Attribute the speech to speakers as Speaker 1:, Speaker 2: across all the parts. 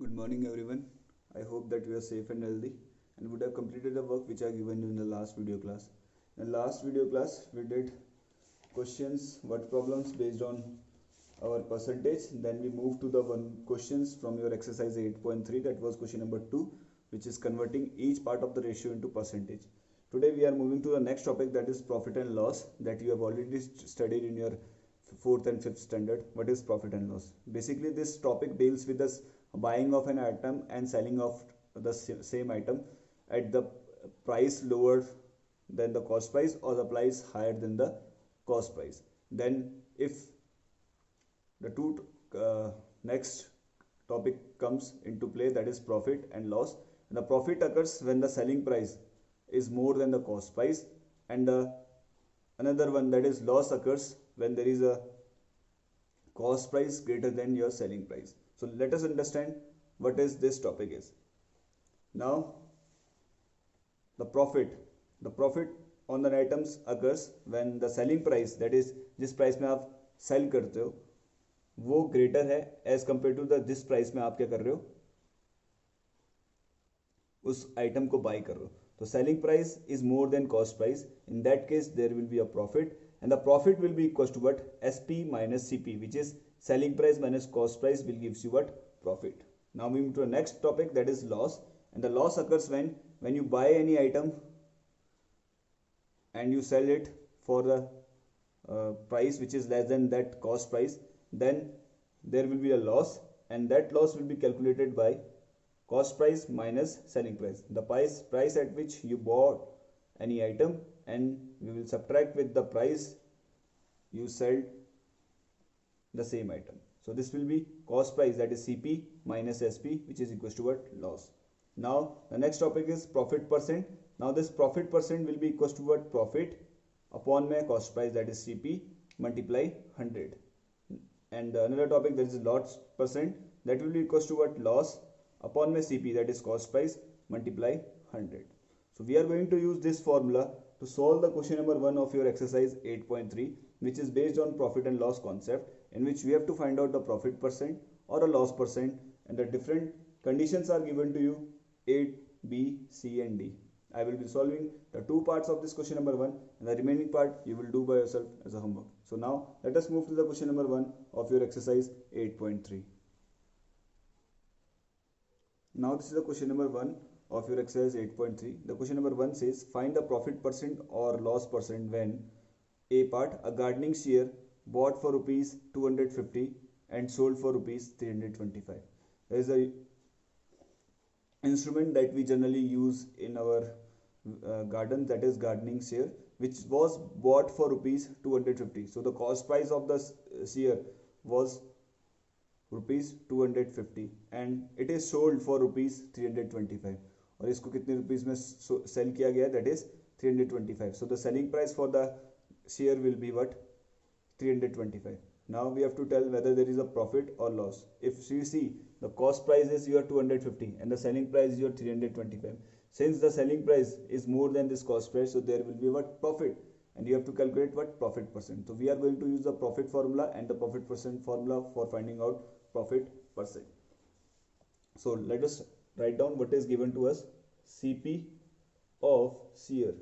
Speaker 1: Good morning everyone. I hope that you are safe and healthy and would have completed the work which I given you in the last video class. In the last video class we did questions, word problems based on our percentage. Then we moved to the one questions from your exercise 8.3, that was question number 2, which is converting each part of the ratio into percentage. Today we are moving to the next topic, that is profit and loss, that you have already studied in your 4th and 5th standard. What is profit and loss? Basically this topic deals with the buying of an item and selling of the same item at the price lower than the cost price or the price higher than the cost price. Then if the two next topic comes into play, that is profit and loss. And the profit occurs when the selling price is more than the cost price, and another one, that is loss, occurs when there is a cost price greater than your selling price. So let us understand what is this topic is. Now the profit on the items occurs when the selling price, that is जिस price में आप cell करते हो वो greater है as compare to the जिस price में आप क्या कर रहे हो उस आइटम को बाई कर रहे हो. तो selling price is more than cost price. In that case there will be a profit, and the profit will be equals to what? SP minus CP, which is selling price minus cost price, will gives you what? Profit. Now moving to the next topic, that is loss. And the loss occurs when you buy any item and you sell it for the price which is less than that cost price, then there will be a loss, and that loss will be calculated by cost price minus selling price. The price at which you bought any item, and we will subtract with the price you sold the same item. So this will be cost price, that is CP minus SP, which is equals to what? Loss. Now the next topic is profit percent. Now this profit percent will be equals to what? Profit upon my cost price, that is CP, multiply 100. And another topic, that is loss percent, that will be equals to what? Loss upon my CP, that is cost price, multiply 100. So we are going to use this formula to solve the question number 1 of your exercise 8.3, which is based on profit and loss concept, in which we have to find out the profit percent or a loss percent, and the different conditions are given to you: A, B, C and D. I will be solving the two parts of this question number 1, and the remaining part you will do by yourself as a homework. So now let us move to the question number 1 of your exercise 8.3. Now this is the question number 1 of your exercise 8.3. The question number 1 says, find the profit percent or loss percent when A part, a gardening shear bought for rupees 250 and sold for rupees 325. There is a instrument that we generally use in our garden, that is gardening shear, which was bought for rupees 250. So the cost price of the shear was rupees 250 and it is sold for rupees 325. और इसको कितने rupees में cell किया गया, that is 325. So the selling price for the share will be what? 325. Now we have to tell whether there is a profit or loss. If you see, the cost price is your 250 and the selling price is your 325. Since the selling price is more than this cost price, so there will be what? Profit, and you have to calculate what? Profit percent. So we are going to use the profit formula and the profit percent formula for finding out profit percent. So let us write down what is given to us. CP of shear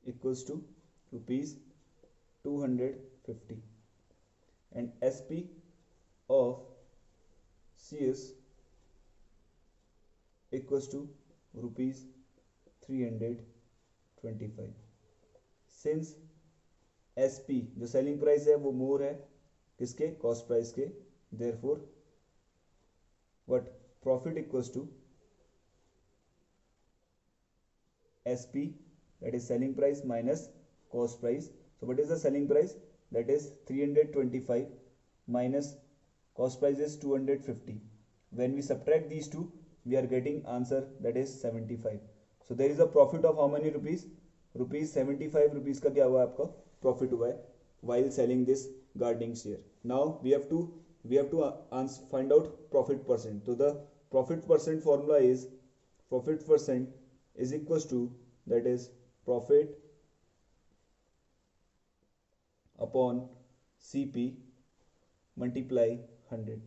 Speaker 1: equals to rupees 250 and SP of shears equals to rupees 325. Since SP जो selling price है वो मोर है किसके? Cost price के. Therefore what? Profit equals to SP, that is selling price minus cost price. So what is the selling price? That is 325 minus cost price is 250. When we subtract these two, we are getting answer, that is 75. So there is a profit of how many rupees? Rupees 75 rupees का क्या हुआ आपका? Profit हुआ है while selling this gardening shear. Now we have to find out profit percent. So the profit percent formula is profit percent is equals to, that is profit upon CP multiply 100.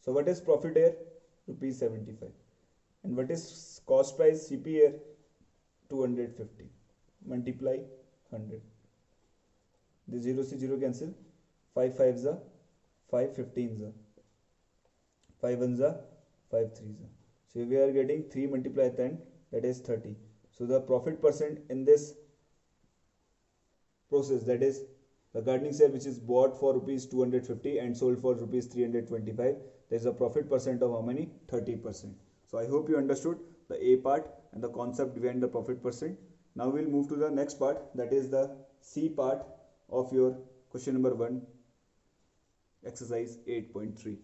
Speaker 1: So what is profit here? Rupees 75. And what is cost price? CP here 250 multiply 100. The 0 से 0 cancel. 5 5s are 5 15s are 5 1s are 5 3s are. So we are getting 3 multiplied 10, that is 30. So the profit percent in this process, that is the gardening share which is bought for rupees 250 and sold for rupees 325, there is a profit percent of how many? 30%. So I hope you understood the A part and the concept behind the profit percent. Now we'll move to the next part, that is the C part of your question number 1, exercise 8.3.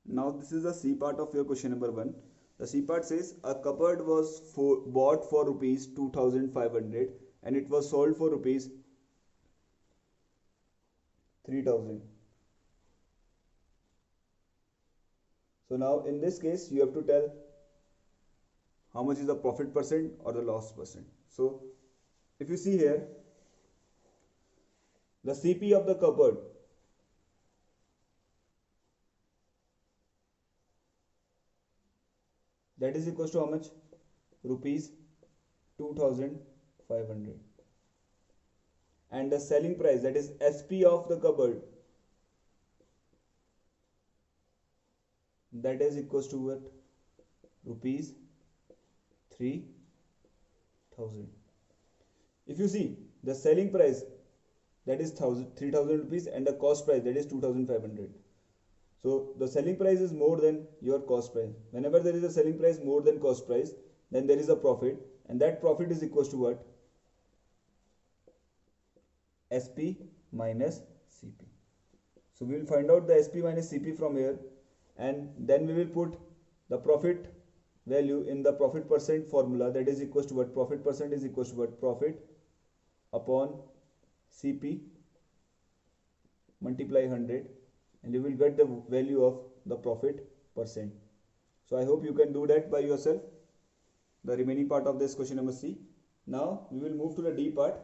Speaker 1: Now this is the C part of your question number 1. The C part says a cupboard was bought for rupees 2500 and it was sold for rupees 3000. So now in this case you have to tell how much is the profit percent or the loss percent. So if you see here, the CP of the cupboard, that is equals to how much? Rupees 2500. And the selling price, that is SP of the cupboard, that is equals to what? Rupees 3000. If you see the selling price, that is 3000 rupees, and the cost price, that is 2500. So the selling price is more than your cost price. Whenever there is a selling price more than cost price, then there is a profit, and that profit is equals to what? SP minus CP. So we will find out the SP minus CP from here, and then we will put the profit value in the profit percent formula, that is equals to what? Profit percent is equals to what? Profit upon CP multiply 100, and you will get the value of the profit percent. So I hope you can do that by yourself, the remaining part of this question number C. Now we will move to the D part.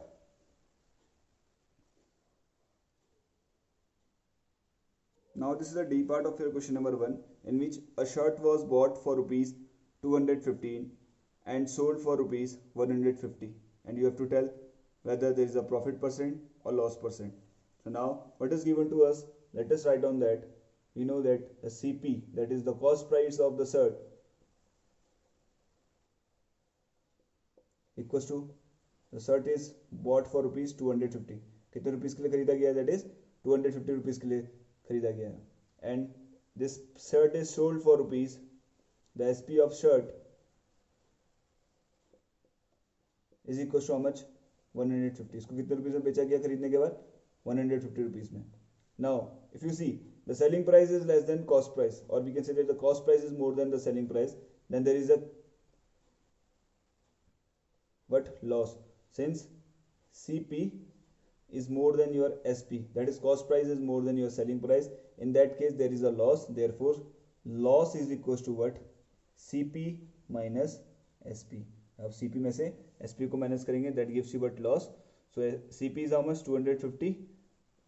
Speaker 1: Now this is the D part of your question number 1, in which a shirt was bought for rupees 215 and sold for rupees 150, and you have to tell whether there is a profit percent or loss percent. So now what is given to us? Let us write down that we know that the CP, that is the cost price of the shirt, equals to the shirt is bought for rupees 250. कितने rupees के लिए खरीदा गया? That is 250 rupees के लिए खरीदा गया. And this shirt is sold for rupees, the SP of shirt is equals to how much? 150. इसको कितने रुपीस में बेचा गया खरीदने के बाद? 150 rupees में. Now if you see the selling price is less than cost price, or we can say that the cost price is more than the selling price, then there is a what? Loss. Since CP is more than your SP, that is cost price is more than your selling price, in that case there is a loss. Therefore loss is equals to what? CP minus SP. अब CP में से SP को minus करेंगे, that gives you what? Loss. So CP is how much? 250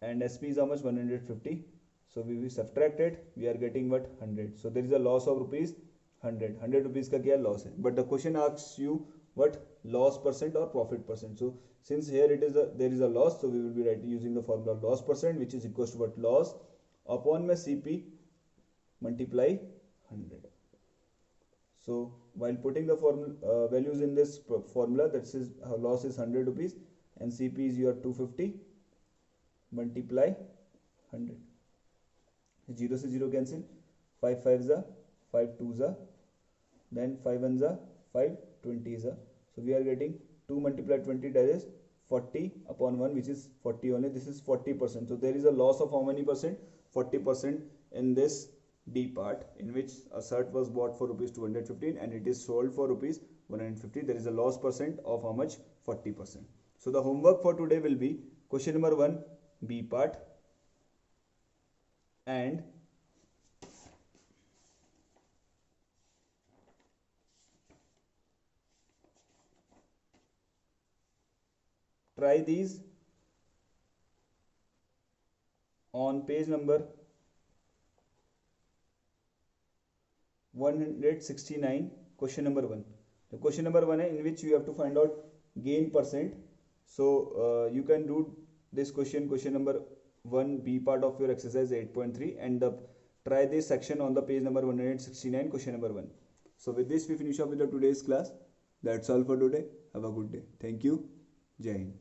Speaker 1: and SP is how much? 150. So we will subtract it, we are getting what? 100. So there is a loss of rupees 100. 100 rupees का क्या loss है? But the question asks you what? Loss percent or profit percent. So since here it is there is a loss, so we will be writing using the formula loss percent, which is equals to what? Loss upon my CP multiply 100. So while putting the values in this formula, that is loss is 100 rupees and CP is your 250 multiply 100. 0 से 0 cancel. 5 5s are 5 2s are, then 5 1s are 5 20s are. So we are getting 2 multiplied 20, that is 40 upon 1, which is 40 only. This is 40%. So there is a loss of how many percent? 40% in this D part, in which a shirt was bought for rupees 215 and it is sold for rupees 150. There is a loss percent of how much? 40%. So the homework for today will be question number 1, B part, and try these on page number 169, question number 1. The question number 1 in which you have to find out gain percent. So you can do this question number 1 be part of your exercise 8.3 and try this section on the page number 169, question number 1. So with this we finish up with the today's class. That's all for today. Have a good day. Thank you. Jai Hind.